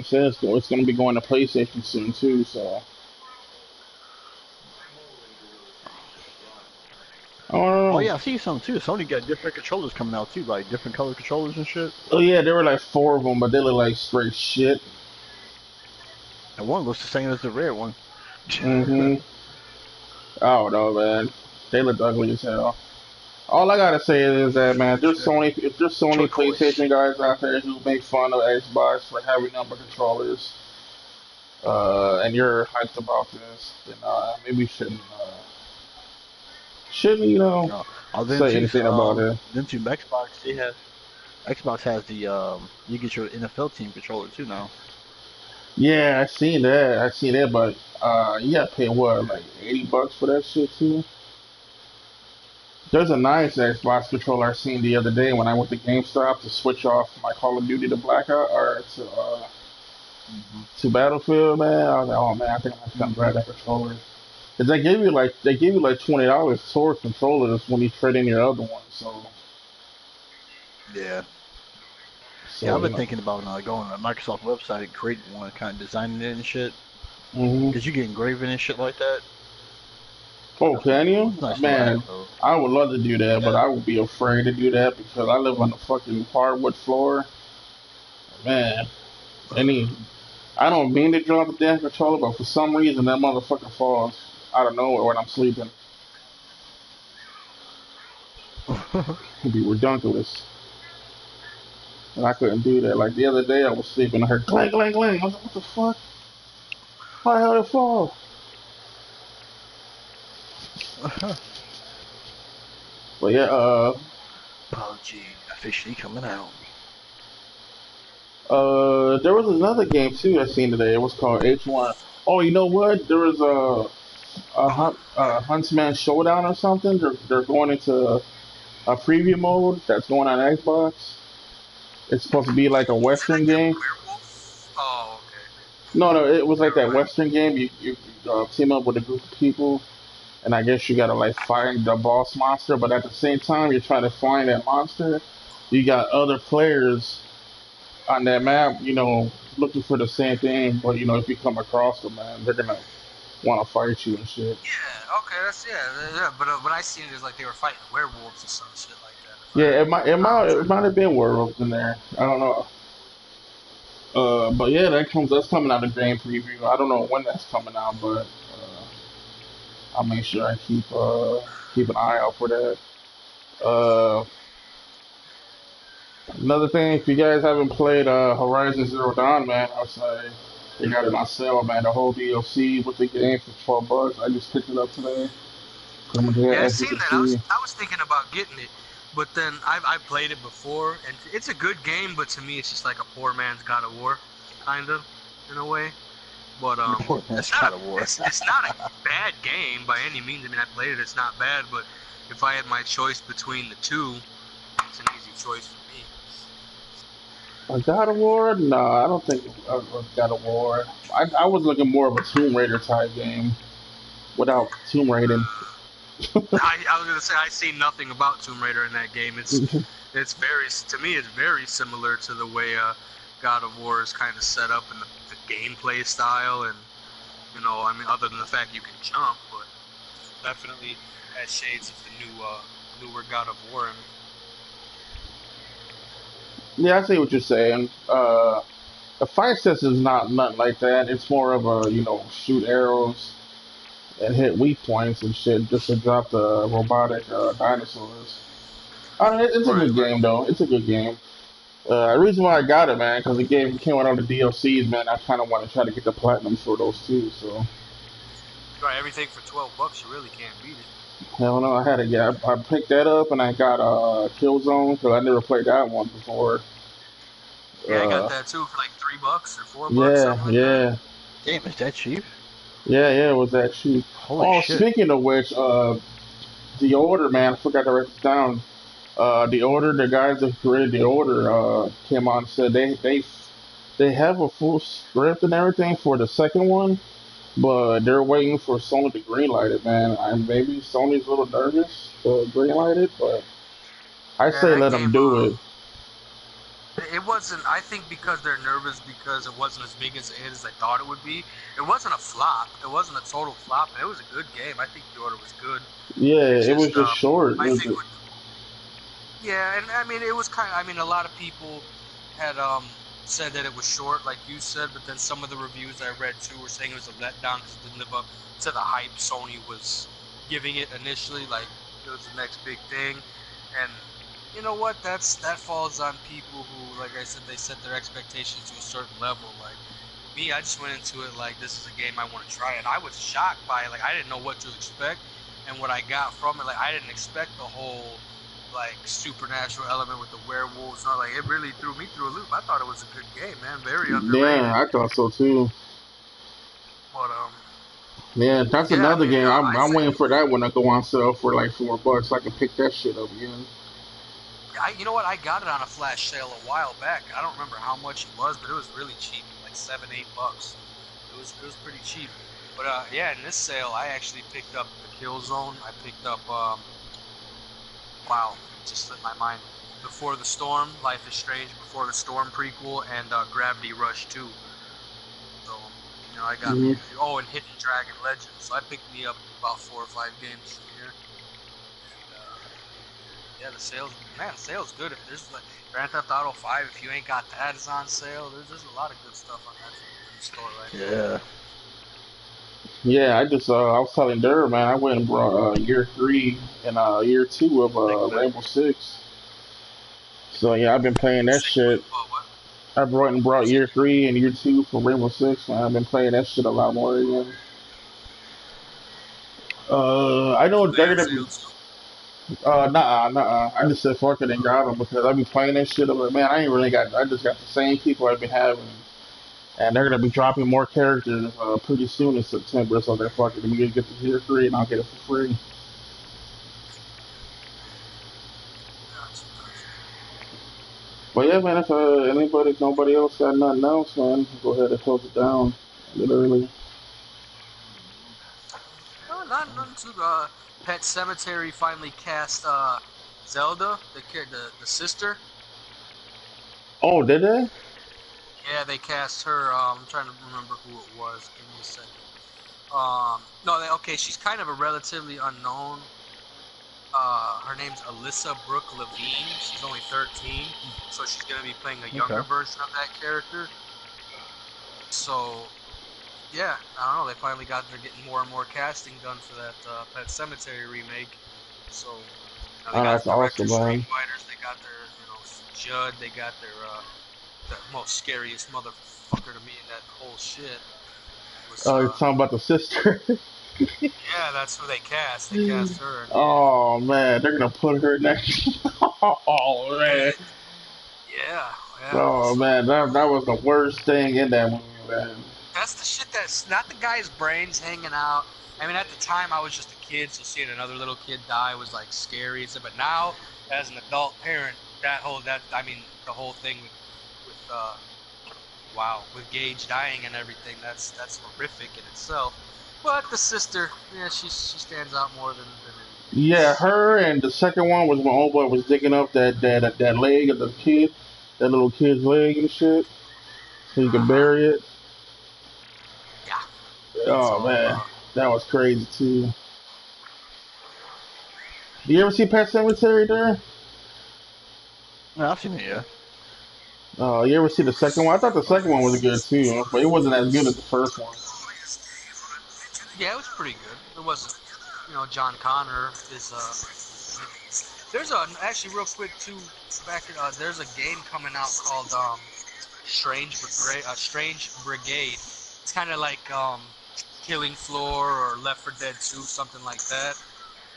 said it's gonna be going to PlayStation soon too. So I don't Oh know. yeah, I see some too. Sony got different controllers coming out too, like different color controllers and shit. Oh yeah, there were like four of them, but they look like straight shit. And one looks the same as the red one. Hmm. I don't know, man. They look ugly as hell. All I gotta say is that man, Shit. if there's Sony Turquoise. PlayStation guys out there who make fun of Xbox for having number controllers, and you're hyped about this, then maybe you shouldn't Uh, oh, say anything about it. then too, Xbox they have Xbox has the you get your NFL team controller too now. Yeah, I seen that. I seen that, but you gotta pay what, like $80 for that shit too. There's a nice Xbox controller I seen the other day when I went to GameStop to switch off my Call of Duty to Blackout or Hmm. to Battlefield. Man, I was like, oh man, I think I'm gonna grab that controller. Cause they give you like $20 towards controllers when you trade in your other one. So Yeah. Yeah, so I've you been know. thinking about going to the Microsoft website and creating one, kind of designing it and shit. Hmm. Cause you get engraving and shit like that. Oh, That's pretty can cool. you? It's a nice little app Man, though. I would love to do that, but Yeah. I would be afraid to do that because I live on the fucking hardwood floor. Man, any I don't mean to drop the damn controller, but for some reason that motherfucker falls out of nowhere when I'm sleeping. It'd be ridiculous. And I couldn't do that. Like the other day I was sleeping, I heard clang clang clang. I was like, what the fuck? How the hell did it fall? But yeah, PUBG officially coming out. there was another game too I seen today. It was called H1. Oh, you know what? There was a Huntsman Showdown or something. They're going into a preview mode that's going on Xbox. It's supposed to be like a Is it Western like that game. werewolf? Oh, okay. No, no, it was like Never that mind. Western game. You team up with a group of people, and I guess you gotta like find the boss monster. But at the same time, you're trying to find that monster. You got other players on that map, looking for the same thing. But if you come across them, man, they're gonna want to fight you and shit. Yeah, okay, that's yeah. But when I seen it, it was like they were fighting werewolves or some shit like that. If I, Yeah, it might, it I'm might, it trying. might have been werewolves in there. I don't know. But yeah, that's coming out in game preview. I don't know when that's coming out, but I'll make sure I keep an eye out for that. Uh, Another thing, if you guys haven't played Horizon Zero Dawn, man, I would say they got it on sale, man. The whole DLC with the game for $12. I just picked it up today. Coming to Yeah, I as you seen can that. see. I was thinking about getting it, but then I played it before, and it's a good game. But to me, it's just like a poor man's God of War, kind of, in a way. But Poor man's it's not God a of War. it's not a bad game by any means. I mean, I played it. It's not bad, but if I had my choice between the two, it's an easy choice for me. A God of War? No, I don't think God of War. I was looking more of a Tomb Raider type game without Tomb Raiding. I was gonna say I see nothing about Tomb Raider in that game. It's very to me it's very similar to the way God of War is kind of set up and the gameplay style, and I mean other than the fact you can jump, but definitely has shades of the newer God of War. I mean, Yeah, I see what you're saying. The fight system is not nothing like that. It's more of a shoot arrows and hit weak points and shit just to drop the robotic dinosaurs. I mean, it's a right, good right, game though. It's a good game. The reason why I got it, man, because the game came out on the DLCs, man. I kind of want to try to get the platinum for those too. So right. Everything for $12, you really can't beat it. hell no, I had to get. I picked that up and I got Killzone because I never played that one before. Yeah, I got Uh, that too for like $3 or $4, yeah, something like that. yeah, Damn, is that cheap? yeah. It was that cheap. Holy Oh, shit. speaking of which, the order, man. I forgot to write this down. The order, the guys that created the order came on and said they have a full script and everything for the second one, but they're waiting for Sony to greenlight it, man. And maybe Sony's a little nervous to greenlight it, but I Yeah, say that let them game. do it. It wasn't. I think because they're nervous because it wasn't as big as a hit as they thought it would be. It wasn't a flop. It wasn't a total flop. It was a good game. I think the order was good. Yeah, It it was just, just short. I think with yeah, and I mean it was kind of. I mean a lot of people had said that it was short, like you said, but then some of the reviews I read too were saying it was a letdown because it didn't live up to the hype Sony was giving it initially. Like it was the next big thing, and you know what? That falls on people who, like I said, they set their expectations to a certain level. Like me, I just went into it like this is a game I want to try, and I was shocked by it. Like I didn't know what to expect, and what I got from it, like I didn't expect the whole like supernatural element with the werewolves. And all. Like it really threw me through a loop. I thought it was a good game, man. Very underrated. Yeah, I thought so too. But Yeah, that's yeah. I another mean, game. I'm, I I'm say, waiting for that one to go on sale for like $4 so I can pick that shit up again. you know what? I got it on a flash sale a while back. I don't remember how much it was, but it was really cheap, like $7-8. It was pretty cheap. But yeah, in this sale, I actually picked up the Killzone. I picked up wow, it just slipped my mind. Before the Storm, Life is Strange, Before the Storm prequel, and Gravity Rush 2. So, you know, I got me Hmm. a few. Oh, and Hidden Dragon Legends. So I picked me up about 4 or 5 games from here. And, yeah, the sales, man, the sale's good. If there's like Grand Theft Auto 5, if you ain't got that, it's on sale. There's a lot of good stuff on that in the store right now. Yeah. Yeah, I was telling Durr, man, I went and brought year 3 and year 2 of Like that. Rainbow Six. So yeah, I've been playing that Say what? shit. Oh, what? I brought year 3 and year 2 for Rainbow Six, man. I've been playing that shit a lot more again. I know So they they're on gonna be. sale too. Nah. I just said fuck it and got them because I be playing that shit. I'm like, man, I ain't really got. I just got the same people I've been having, and they're gonna be dropping more characters pretty soon in September. So they're fucking me to get the year 3 and I'll get it for free. Gotcha. But yeah, man, if nobody else got nothing else, man, go ahead and close it down. Literally. No, not nothing too. Pet Cemetery finally cast Zelda, the sister. Oh, did they? Yeah, they cast her. I'm trying to remember who it was. Give me a second. No, okay, she's kind of a relatively unknown. Her name's Alyssa Brooke Levine. She's only 13, so she's gonna be playing a younger Okay. version of that character. So yeah, I don't know. They're getting more and more casting done for that Pet Cemetery remake. So they Oh, got that's the director awesome, man. screenwriters. They got their Judd. They got their the most scariest motherfucker to me in that whole shit was Oh, you're talking about the sister. yeah, that's who they cast. They cast her. And, Oh man, they're gonna put her next. Oh man. yeah. Oh So man, that was the worst thing in that movie, man. that's the shit that's not the guy's brains hanging out. I mean, at the time I was just a kid, so seeing another little kid die was like scary and stuff. But now, as an adult parent, the whole thing with wow, with Gage dying and everything, that's horrific in itself. But the sister, yeah, she stands out more than anything Yeah, else. her and the second one was when old boy was digging up that leg of the kid, that little kid's leg and shit, so he Uh could huh. bury it. Yeah, it's Oh all man, that was crazy too. You ever see Pet Cemetery there? No, I've seen it, yeah. You ever see the second one? I thought the second one was good too, but it wasn't as good as the first one. yeah, it was pretty good. It wasn't, John Connor is there's a actually real quick too. There's a game coming out called Strange Brigade. It's kind of like Killing Floor or Left 4 Dead 2, something like that.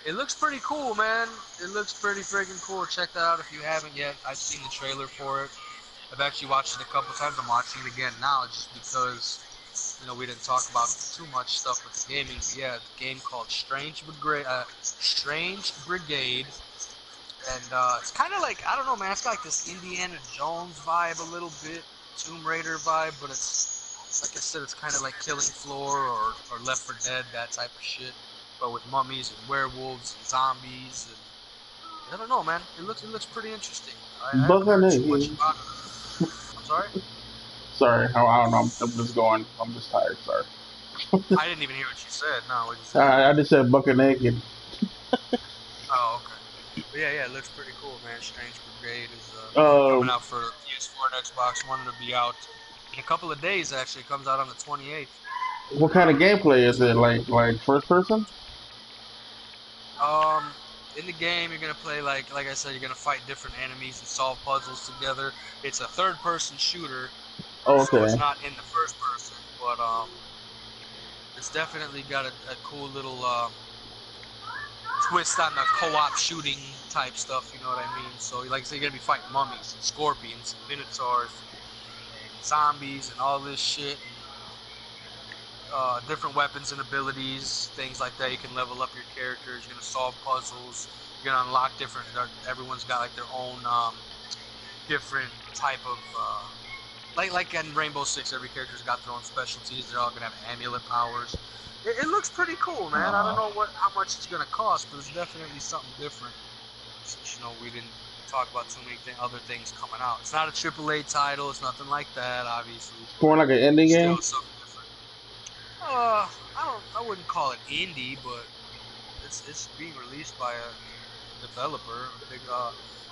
It looks pretty cool, man. It looks pretty friggin' cool. Check that out if you haven't yet. I've seen the trailer for it. I've actually watched it a couple times. I'm watching it again now just because we didn't talk about too much stuff with the gaming. But yeah, the game called Strange Brigade, and it's kind of like I don't know, man. It's got like this Indiana Jones vibe a little bit. Tomb Raider vibe, but it's like I said, it's kind of like Killing Floor or Left 4 Dead, that type of shit, but with mummies and werewolves and zombies and I don't know, man. It looks pretty interesting. I haven't heard too much Buccaneers. about it. I'm sorry. Sorry, I don't know. I'm just going. I'm just tired. Sorry. I didn't even hear what you said. No, what you say? I just said bucket naked. Oh, okay. But yeah, it looks pretty cool, man. Strange Brigade is coming Um, out for PS4 and Xbox One. It'll be out in a couple of days. Actually, it comes out on the 28th. what kind of gameplay is it? Like first person? Um, in the game, you're gonna play like I said, you're gonna fight different enemies and solve puzzles together. It's a third-person shooter, Oh, so it's okay. not in the first person, but it's definitely got a cool little twist on the co-op shooting type stuff. You know what I mean? So, like I said, you're gonna be fighting mummies and scorpions and minotaurs and zombies and all this shit. Different weapons and abilities, things like that. You can level up your characters. You're gonna solve puzzles. You're gonna unlock different. Everyone's got like their own different type of like in Rainbow Six. Every character's got their own specialties. They're all gonna have amulet powers. It looks pretty cool, man. I don't know how much it's gonna cost, but it's definitely something different. Since we didn't talk about too many other things coming out. It's not a AAA title. It's nothing like that, obviously. More like an indie Still game. something different. I wouldn't call it indie, but it's being released by a developer. A big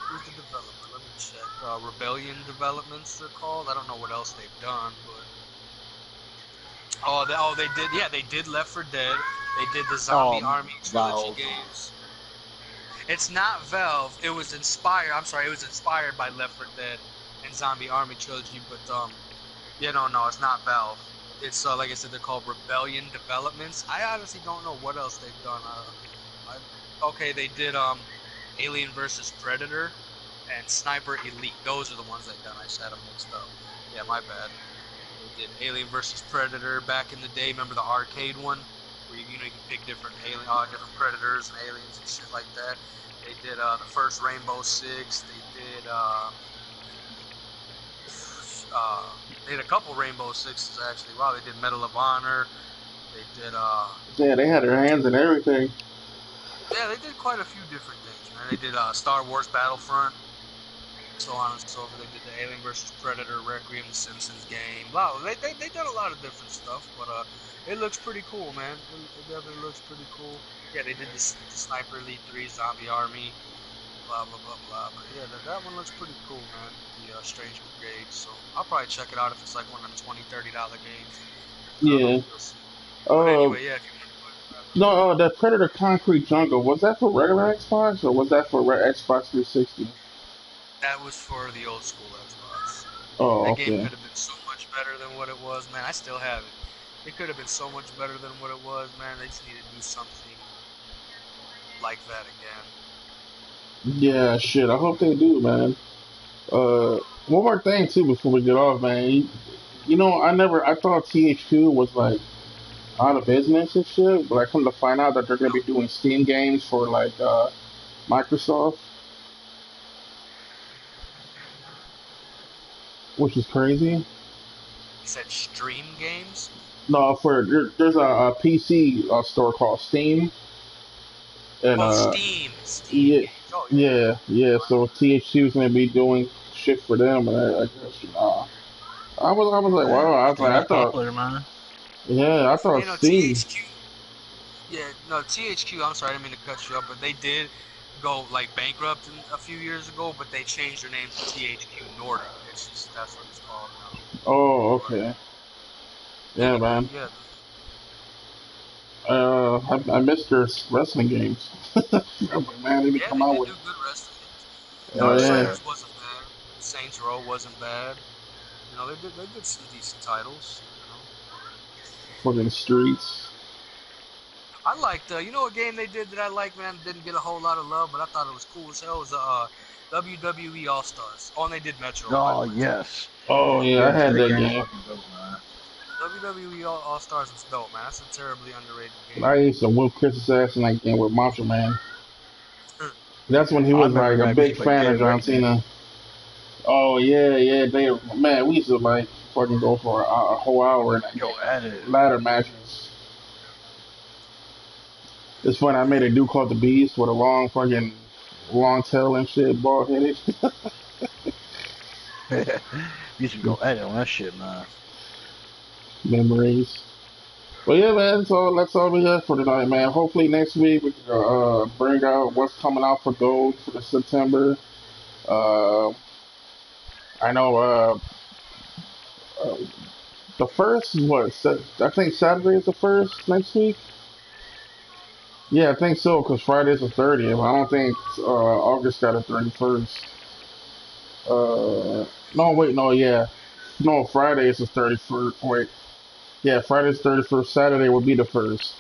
who's the developer? Let me check. Rebellion Developments they're called. I don't know what else they've done, but they did. Yeah, they did Left 4 Dead. They did the Zombie Army trilogy Valve. games. It's not Valve. It was inspired. I'm sorry. It was inspired by Left 4 Dead and Zombie Army trilogy, but no, it's not Valve. It's like I said, they're called Rebellion Developments. I honestly don't know what else they've done. Okay, they did Alien vs Predator and Sniper Elite. Those are the ones they've done. I just had them mixed up. Yeah, my bad. They did Alien vs Predator back in the day. Remember the arcade one, where you can pick different different predators and aliens and shit like that. They did the first Rainbow Six. They did a couple Rainbow Sixes actually. Wow, they did Medal of Honor. They did Yeah, they had their hands in everything. yeah, they did quite a few different things, man. They did Star Wars Battlefront, so on and so forth. They did the Alien vs Predator, Requiem, the Simpsons game. Wow, they did a lot of different stuff, but it looks pretty cool, man. It definitely looks pretty cool. Yeah, they did the Sniper Elite 3, Zombie Army, blah blah blah blah. But yeah, that one looks pretty cool, man. The Strange Brigade. So I'll probably check it out if it's like one of them $20-$30 games. I don't know. Yeah. We'll see. But Uh, anyway, yeah, if you want to go ahead and no, the Predator Concrete Jungle, was that for regular Xbox or was that for Xbox 360? that was for the old school Xbox. Oh, That game okay. could have been so much better than what it was, man. I still have it. It could have been so much better than what it was, man. They just need to do something like that again. Yeah, shit. I hope they do, man. One more thing too before we get off, man. I thought THQ was like out of business and shit, but I come to find out that they're gonna No, be doing Steam games for like Microsoft, which is crazy. you said stream games? No, there's a PC store called Steam, and Oh, Steam yeah, games. Oh yeah, yeah, yeah. yeah. So THQ is gonna be doing shit for them, and I guess I was like, wow. I was like, Steam is I thought, popular, man. yeah, I thought Steam. THQ. Yeah, no, THQ. I'm sorry, I didn't mean to cut you up, but they did go like bankrupt a few years ago, but they changed their name to THQ Nordic. It's just that's what it's called now. Oh, But okay. Yeah, man. yeah, I missed their wrestling games. I'm like, man, they need to yeah, come they out did with. do good wrestling games. Oh yeah, Darksiders wasn't bad. Saints Row wasn't bad. They did some decent titles. for the streets. I liked a game they did that I liked, man. Didn't get a whole lot of love, but I thought it was cool as hell. It was WWE All Stars. Oh, and they did Metro, by the Oh way. yes. Oh yeah, I Yes, had that that game is game. fucking dope, man. WWE All Stars was dope, man. That's a terribly underrated game. I used to whoop Chris's ass in that game with Macho Man. That's when he I was remember like a back we used big to play fan of Dead John Reckoning. Cena. Oh yeah, yeah. They man, we used to like fucking go for a whole hour in that Yo, game. at it. Ladder matches. It's funny. I made a dude called the Beast with a long tail and shit, bald headed. You should go at it on that shit, man. Memories. But yeah, man. So that's all we have for tonight, man. Hopefully next week we can bring out what's coming out for Gold for the September. Uh, I know uh, the first is what? I think Saturday is the first next week. Yeah, I think so because Friday's the 30th. I don't think August got a 31st. No, wait, no, yeah, no, Friday is the 31st. Wait, yeah, Friday's 31st. Saturday will be the first.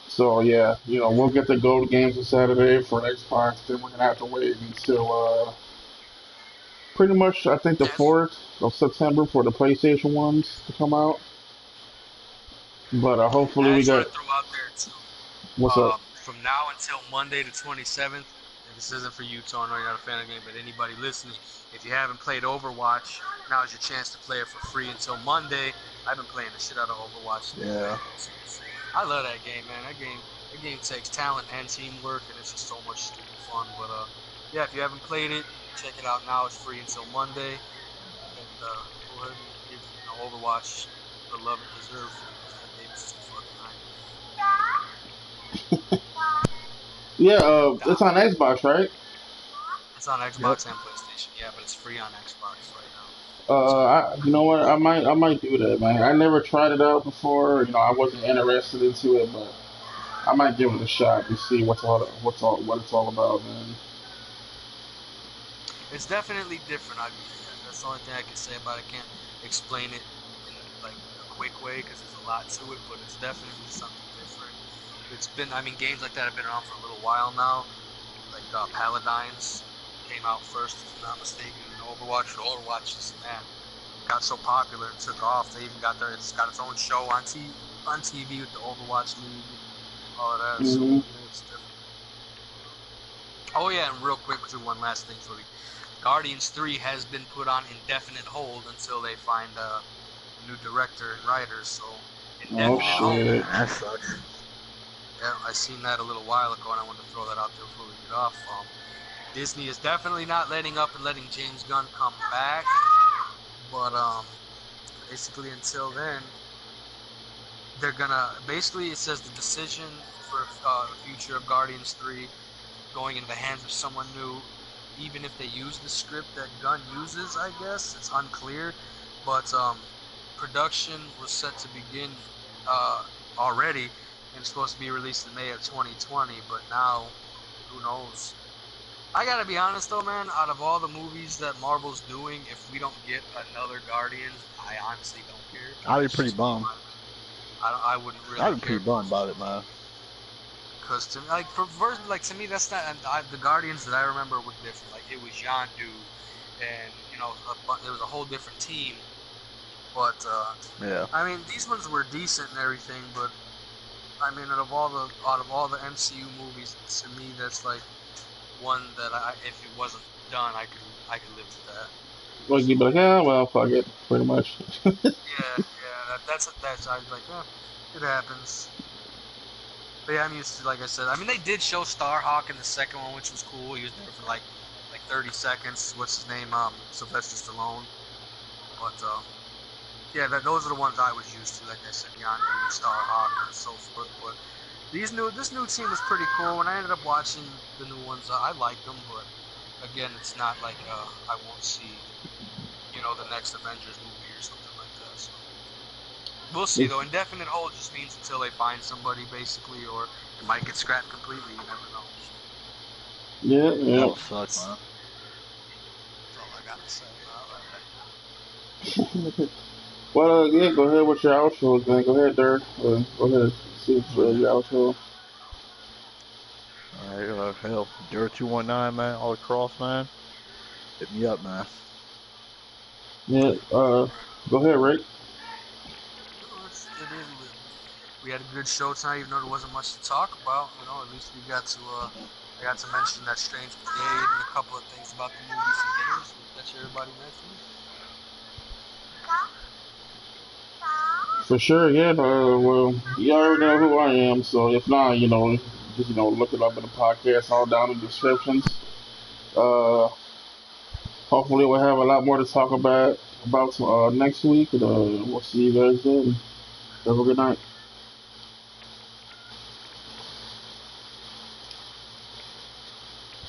So yeah, we'll get the gold games on Saturday for Xbox. Then we're gonna have to wait until pretty much I think the Yes. 4th of September for the PlayStation ones to come out. But hopefully I we just want got to throw out there too. what's up. From now until Monday the 27th, and this isn't for you, Tony, I know you're not a fan of the game, but anybody listening, if you haven't played Overwatch, now is your chance to play it for free until Monday. I've been playing the shit out of Overwatch. Yeah. I love that game, man. That game takes talent and teamwork, and it's just so much stupid fun. But yeah, if you haven't played it, check it out now. It's free until Monday, and go ahead and give Overwatch the love it deserves. That game is too fucking Yeah, it's on hype. Xbox, right? It's on Yep. Xbox and PlayStation. Yeah, but it's free on Xbox right now. So You know what? I might do that, man. I never tried it out before. I wasn't interested into it, but I might give it a shot to see what it's all about, man. it's definitely different. That's the only thing I can say about it. I can't explain it in like a quick way because there's a lot to it, but it's definitely something different. I mean, games like that have been around for a little while now. Like Paladins came out first, if I'm not mistaken, in Overwatch. But Overwatch just, man, got so popular and took off. They even it's got its own show on TV with the Overwatch League and all of that. So Hmm. yeah, it's different. Oh yeah, and real quick, too, one last thing for you. Guardians 3 has been put on indefinite hold until they find a new director and writers. So Oh indefinite hold. shit. That sucks. Yeah, I seen that a little while ago, and I wanted to throw that out there before we get off. Disney is definitely not letting up and letting James Gunn come back, but basically until then, they're gonna basically it says the decision for the future of Guardians 3 going into the hands of someone new, even if they use the script that Gunn uses. I guess it's unclear, but production was set to begin uh, already, and it's supposed to be released in May of 2020. But now, who knows? I gotta be honest though, man. Out of all the movies that Marvel's doing, if we don't get another Guardians, I honestly don't care. I'd be That's pretty just me. bummed. I wouldn't really I'd be care pretty bummed about personally. it, man. Because to like for first, like to me, that's not. And the Guardians that I remember were different. Like it was Yondu, and it was a whole different team. But Yeah. I mean, these ones were decent and everything. But I mean, out of all the MCU movies, to me, that's like one that if it wasn't done, I could live with that. Like So you'd be like, yeah, well, fuck it, pretty much. yeah, that's I was like, it happens. But yeah, I'm used to, like I said. I mean, they did show Starhawk in the second one, which was cool. He was there for like 30 seconds. What's his name? Sylvester Stallone. But yeah, those are the ones I was used to. Like I said, Yondu and Starhawk and so forth. But this new team was pretty cool. When I ended up watching the new ones, I liked them. But again, it's not like I won't see the next Avengers movie or something like that. So we'll see though. Indefinite hold just means until they find somebody, basically, or it might get scrapped completely. You never know. Yeah, That yeah. would suck, man. That's all I gotta say about Well, yeah, go ahead with your outro, man. Go ahead, Dirk. Go ahead, see your outro. Alright, hell, Dirt 219, man, all across, man. Hit me up, man. Yeah, go ahead, Rick. that. It is. We had a good show tonight, even though there wasn't much to talk about. At least we got to I got to mention that Strange Brigade and a couple of things about the movies and games that everybody mentioned. For sure, yeah. Well, you already know who I am, so if not, just look it up in the podcast, all down in the descriptions. Uh, Hopefully, we'll have a lot more to talk about next week. And, we'll see you guys then. Have a good night.